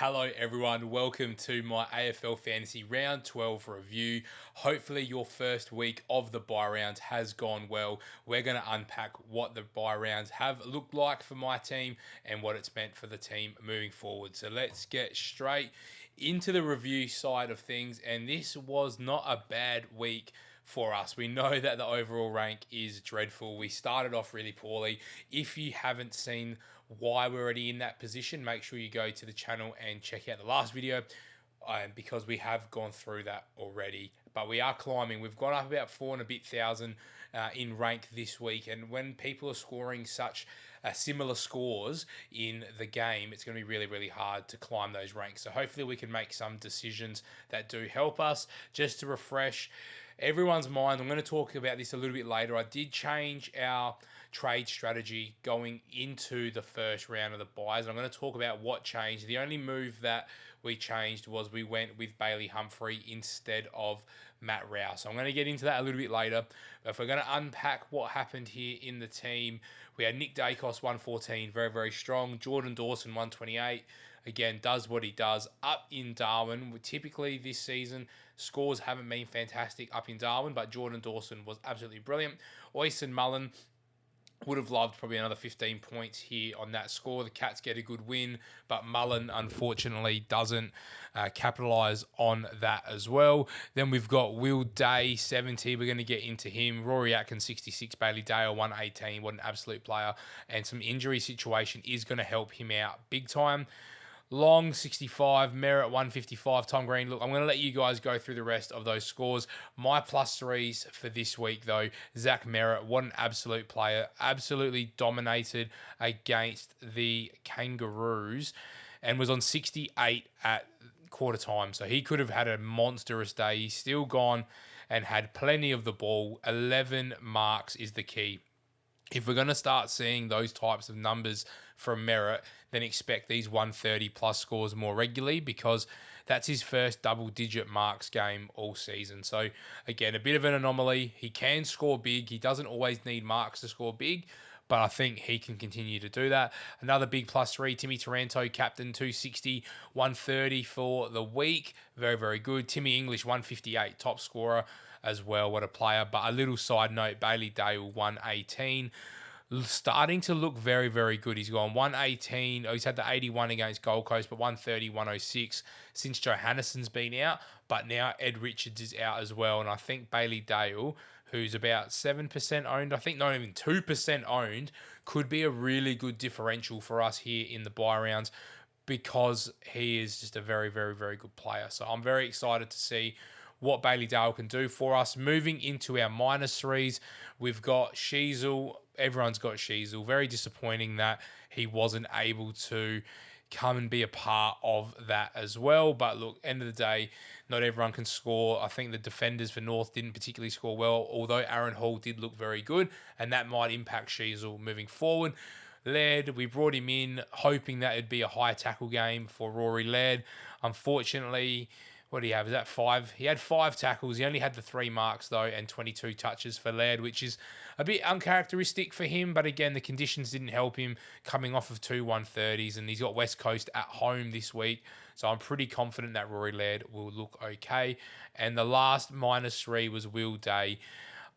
Hello, everyone. Welcome to my AFL Fantasy Round 12 review. Hopefully, your first week of the bye rounds has gone well. We're going to unpack what the bye rounds have looked like for my team and what it's meant for the team moving forward. So, let's get straight into the review side of things. And this was not a bad week for us. We know that the overall rank is dreadful. We started off really poorly. If you haven't seen why we're already in that position, make sure you go to the channel and check out the last video because we have gone through that already. But we are climbing. We've gone up about 4 and a bit thousand in rank this week. And when people are scoring such similar scores in the game, it's going to be really, really hard to climb those ranks. So hopefully we can make some decisions that do help us. Just to refresh everyone's mind, I'm going to talk about this a little bit later. I did change our trade strategy going into the first round of the buys. I'm going to talk about what changed. The only move that we changed was we went with Bailey Humphrey instead of Matt Rouse. So I'm going to get into that a little bit later. But if we're going to unpack what happened here in the team, we had Nick Dacos 114, very, very strong. Jordan Dawson 128. Again, does what he does up in Darwin. Typically this season, scores haven't been fantastic up in Darwin, but Jordan Dawson was absolutely brilliant. Oyson Mullen would have loved probably another 15 points here on that score. The Cats get a good win, but Mullen unfortunately doesn't capitalise on that as well. Then we've got Will Day 70. We're going to get into him. Rory Atkins 66. Bailey Dale 118. What an absolute player. And some injury situation is going to help him out big time. Long 65, Merrett 155, Tom Green. Look, I'm going to let you guys go through the rest of those scores. My plus threes for this week, though, Zach Merrett, what an absolute player. Absolutely dominated against the Kangaroos and was on 68 at quarter time. So he could have had a monstrous day. He's still gone and had plenty of the ball. 11 marks is the key. If we're going to start seeing those types of numbers from Merrett, then expect these 130 plus scores more regularly because that's his first double-digit marks game all season. So, again, a bit of an anomaly. He can score big. He doesn't always need marks to score big, but I think he can continue to do that. Another big plus three, Timmy Taranto, captain, 260, 130 for the week. Very, very good. Timmy English, 158, top scorer as well. What a player. But a little side note, Bailey Dale, 118. Starting to look very, very good. He's gone 118. Oh, he's had the 81 against Gold Coast, but 130, 106 since Johannesson's been out. But now Ed Richards is out as well. And I think Bailey Dale, who's about 7% owned, I think not even 2% owned, could be a really good differential for us here in the buy rounds because he is just a very, very, very good player. So I'm very excited to see what Bailey Dale can do for us. Moving into our minus threes, we've got Sheasel. Everyone's got Sheasel. Very disappointing that he wasn't able to come and be a part of that as well. But look, end of the day, not everyone can score. I think the defenders for North didn't particularly score well, although Aaron Hall did look very good, and that might impact Sheasel moving forward. Laird, we brought him in hoping that it'd be a high tackle game for Rory Laird. Unfortunately, what do you have? Is that 5? He had 5 tackles. He only had the 3 marks, though, and 22 touches for Laird, which is a bit uncharacteristic for him. But again, the conditions didn't help him coming off of 2 130s, and he's got West Coast at home this week. So I'm pretty confident that Rory Laird will look okay. And the last minus 3 was Will Day.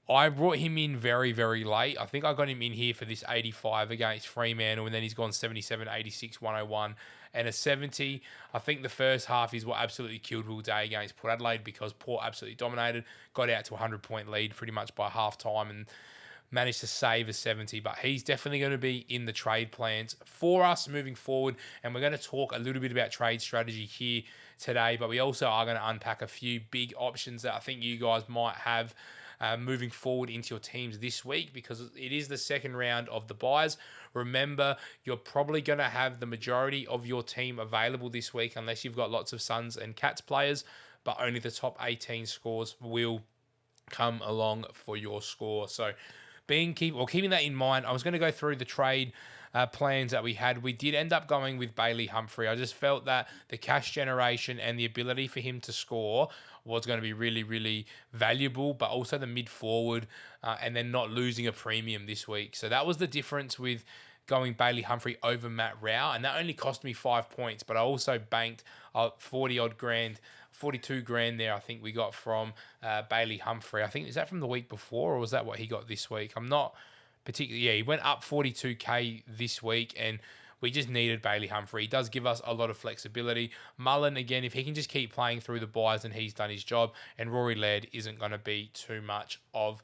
I brought him in very, very late. I think I got him in here for this 85 against Fremantle, and then he's gone 77, 86, 101, and a 70. I think the first half is what absolutely killed Will Day against Port Adelaide because Port absolutely dominated, got out to a 100-point lead pretty much by half time and managed to save a 70. But he's definitely going to be in the trade plans for us moving forward, and we're going to talk a little bit about trade strategy here today, but we also are going to unpack a few big options that I think you guys might have moving forward into your teams this week because it is the second round of the buys. Remember, you're probably going to have the majority of your team available this week unless you've got lots of Suns and Cats players, but only the top 18 scores will come along for your score. So keeping that in mind, I was going to go through the trade plans that we had. We did end up going with Bailey Humphrey. I just felt that the cash generation and the ability for him to score was going to be really, really valuable, but also the mid forward and then not losing a premium this week. So that was the difference with going Bailey Humphrey over Matt Rao, and that only cost me 5 points. But I also banked 40 odd grand, 42 grand there. I think we got from Bailey Humphrey. I think is that from the week before, or was that what he got this week? I'm not particularly. Yeah, he went up 42k this week, and we just needed Bailey Humphrey. He does give us a lot of flexibility. Mullen, again, if he can just keep playing through the buys, and he's done his job. And Rory Laird isn't going to be too much of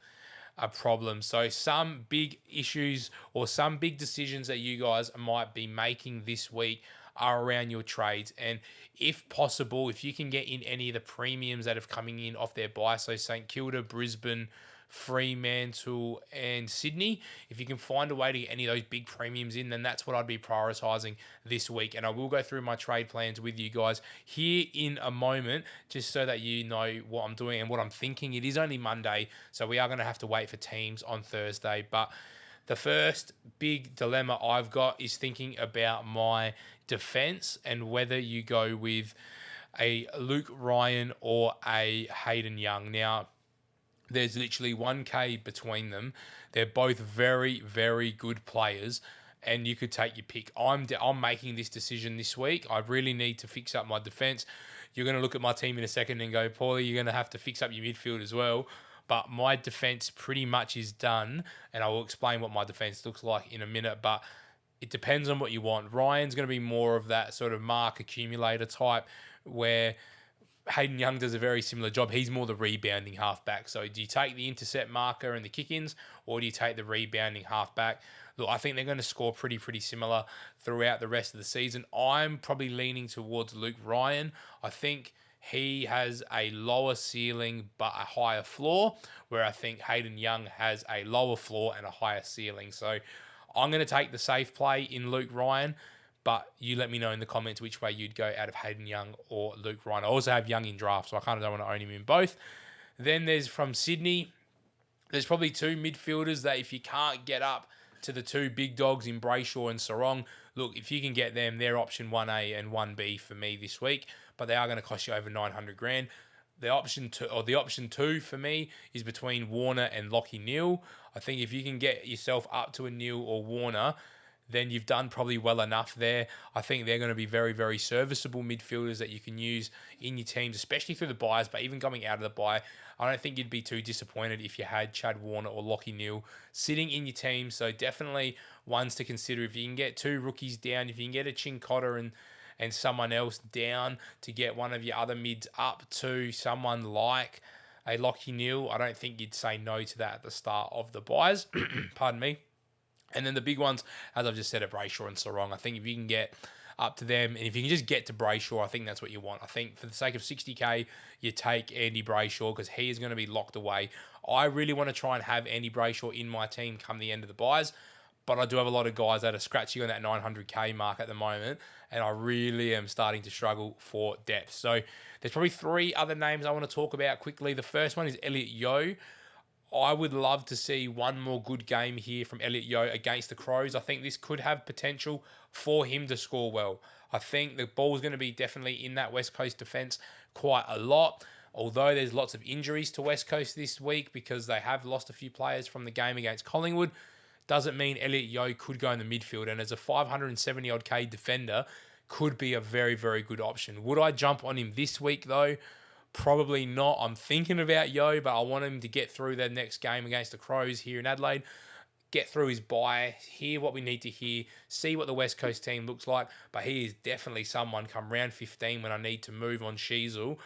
a problem. So some big issues or some big decisions that you guys might be making this week are around your trades. And if possible, if you can get in any of the premiums that have coming in off their buy, so St Kilda, Brisbane, Fremantle and Sydney, if you can find a way to get any of those big premiums in, then that's what I'd be prioritising this week. And I will go through my trade plans with you guys here in a moment, just so that you know what I'm doing and what I'm thinking. It is only Monday, so we are going to have to wait for teams on Thursday. But the first big dilemma I've got is thinking about my defence and whether you go with a Luke Ryan or a Hayden Young. Now, there's literally 1K between them. They're both very, very good players, and you could take your pick. I'm making this decision this week. I really need to fix up my defence. You're going to look at my team in a second and go, Paulie, you're going to have to fix up your midfield as well. But my defence pretty much is done, and I will explain what my defence looks like in a minute. But it depends on what you want. Ryan's going to be more of that sort of mark accumulator type, where Hayden Young does a very similar job. He's more the rebounding halfback. So do you take the intercept marker and the kick-ins, or do you take the rebounding halfback? Look, I think they're going to score pretty similar throughout the rest of the season. I'm probably leaning towards Luke Ryan. I think he has a lower ceiling but a higher floor, where I think Hayden Young has a lower floor and a higher ceiling. So I'm going to take the safe play in Luke Ryan. But you let me know in the comments which way you'd go out of Hayden Young or Luke Ryan. I also have Young in draft, so I kind of don't want to own him in both. Then there's from Sydney, there's probably two midfielders that if you can't get up to the two big dogs in Brayshaw and Sarong, look, if you can get them, they're option 1A and 1B for me this week, but they are going to cost you over 900 grand. The option two for me is between Warner and Lachie Neale. I think if you can get yourself up to a Neale or Warner, then you've done probably well enough there. I think they're going to be very, very serviceable midfielders that you can use in your teams, especially through the buys, but even coming out of the buy, I don't think you'd be too disappointed if you had Chad Warner or Lachie Neale sitting in your team. So definitely ones to consider. If you can get two rookies down, if you can get a Chincotta and someone else down to get one of your other mids up to someone like a Lachie Neale, I don't think you'd say no to that at the start of the buys. Pardon me. And then the big ones, as I've just said, are Brayshaw and Sarong. I think if you can get up to them, and if you can just get to Brayshaw, I think that's what you want. I think for the sake of 60k, you take Andy Brayshaw because he is going to be locked away. I really want to try and have Andy Brayshaw in my team come the end of the buys, but I do have a lot of guys that are scratching on that 900k mark at the moment, and I really am starting to struggle for depth. So there's probably three other names I want to talk about quickly. The first one is Elliot Yeo. I would love to see one more good game here from Elliot Yeo against the Crows. I think this could have potential for him to score well. I think the ball's going to be definitely in that West Coast defence quite a lot. Although there's lots of injuries to West Coast this week because they have lost a few players from the game against Collingwood, doesn't mean Elliot Yeo could go in the midfield. And as a 570 odd K defender, could be a very, very good option. Would I jump on him this week though? Probably not. I'm thinking about Yo, but I want him to get through that next game against the Crows here in Adelaide, get through his bye, hear what we need to hear, see what the West Coast team looks like. But he is definitely someone come round 15 when I need to move on Sheasel.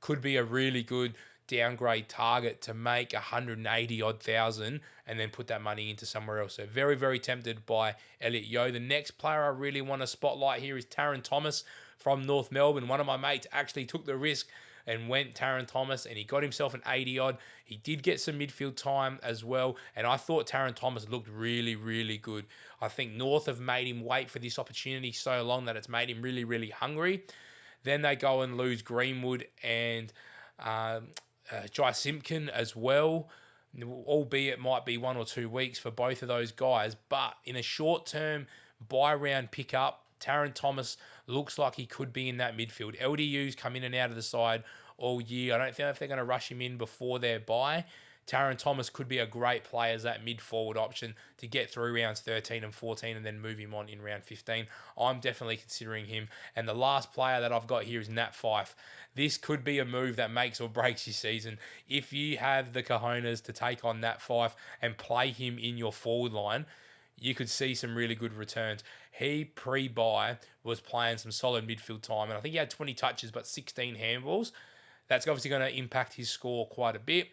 Could be a really good downgrade target to make 180 odd thousand and then put that money into somewhere else. So very, very tempted by Elliot Yeo. The next player I really want to spotlight here is Taron Thomas from North Melbourne. One of my mates actually took the risk and went Taron Thomas, and he got himself an 80-odd. He did get some midfield time as well, and I thought Taron Thomas looked really, really good. I think North have made him wait for this opportunity so long that it's made him really, really hungry. Then they go and lose Greenwood and Jai Simpkin as well, albeit it might be 1 or 2 weeks for both of those guys. But in a short-term buy-round pickup, Taron Thomas looks like he could be in that midfield. LDU's come in and out of the side all year. I don't think if they're going to rush him in before their bye. Taron Thomas could be a great play as that mid forward option to get through rounds 13 and 14 and then move him on in round 15. I'm definitely considering him. And the last player that I've got here is Nat Fife. This could be a move that makes or breaks your season. If you have the cojones to take on Nat Fife and play him in your forward line, you could see some really good returns. He pre-buy was playing some solid midfield time, and I think he had 20 touches but 16 handballs. That's obviously going to impact his score quite a bit.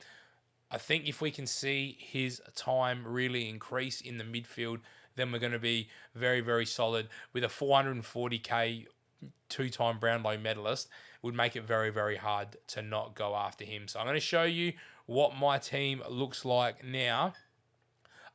I think if we can see his time really increase in the midfield, then we're going to be very, very solid. With a 440k two-time Brownlow medalist, would make it very, very hard to not go after him. So I'm going to show you what my team looks like now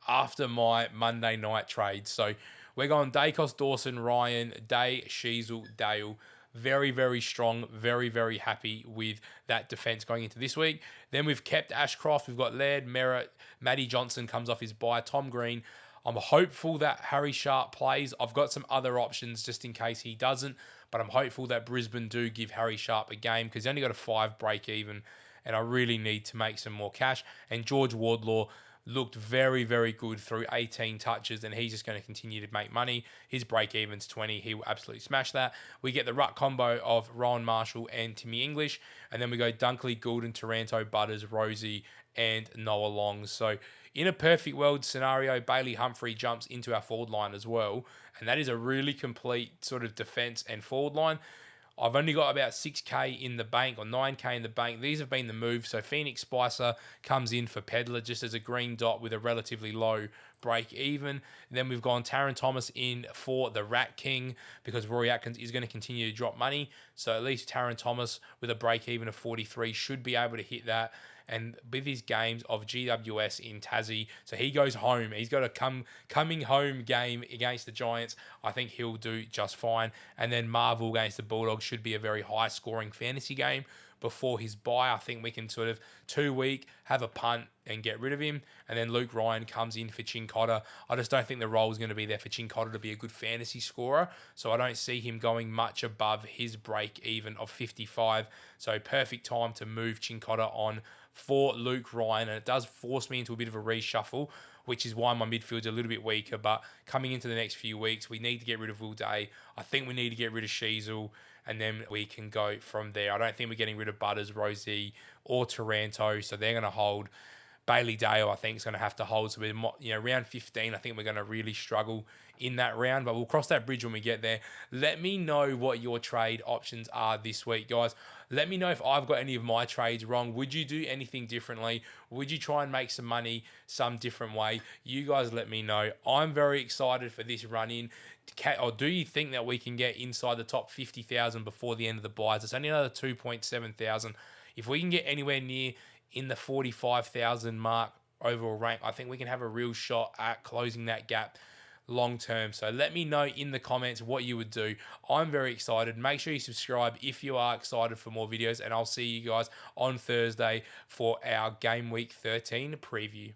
after my Monday night trade. So we're going Dacos, Dawson, Ryan, Day, Sheasel, Dale. Very, very strong. Very, very happy with that defense going into this week. Then we've kept Ashcroft. We've got Laird, Merrett, Matty Johnson comes off his bye, Tom Green. I'm hopeful that Harry Sharp plays. I've got some other options just in case he doesn't, but I'm hopeful that Brisbane do give Harry Sharp a game because he only got a 5 break even, and I really need to make some more cash. And George Wardlaw looked very, very good through 18 touches, and he's just going to continue to make money. His break-even's 20. He will absolutely smash that. We get the ruck combo of Rowan Marshall and Timmy English, and then we go Dunkley, Goulden, Taranto, Butters, Rosie, and Noah Long. So in a perfect world scenario, Bailey Humphrey jumps into our forward line as well, and that is a really complete sort of defense and forward line. I've only got about 6k in the bank or 9k in the bank. These have been the moves. So Phoenix Spicer comes in for Pedler just as a green dot with a relatively low break even. Then we've gone Taron Thomas in for the Rat King because Rory Atkins is going to continue to drop money. So at least Taron Thomas with a break even of 43 should be able to hit that. And with his games of GWS in Tassie, so he goes home. He's got a coming home game against the Giants. I think he'll do just fine. And then Marvel against the Bulldogs should be a very high-scoring fantasy game before his bye. I think we can sort of 2 week, have a punt and get rid of him. And then Luke Ryan comes in for Chincotta. I just don't think the role is going to be there for Chincotta to be a good fantasy scorer. So I don't see him going much above his break even of 55. So perfect time to move Chincotta on for Luke Ryan, and it does force me into a bit of a reshuffle, which is why my midfield's a little bit weaker. But coming into the next few weeks, we need to get rid of Will Day. I think we need to get rid of Sheasel, and then we can go from there. I don't think we're getting rid of Butters, Rosie, or Taranto, so they're going to hold. Bailey Dale, I think, is going to have to hold. So we're, round 15, I think we're going to really struggle in that round, but we'll cross that bridge when we get there. Let me know what your trade options are this week, guys. Let me know if I've got any of my trades wrong. Would you do anything differently? Would you try and make some money some different way? You guys let me know. I'm very excited for this run-in. Or do you think that we can get inside the top 50,000 before the end of the buys? It's only another 2.7 thousand. If we can get anywhere near in the 45,000 mark overall rank, I think we can have a real shot at closing that gap long term. So let me know in the comments what you would do. I'm very excited. Make sure you subscribe if you are excited for more videos, and I'll see you guys on Thursday for our Game Week 13 preview.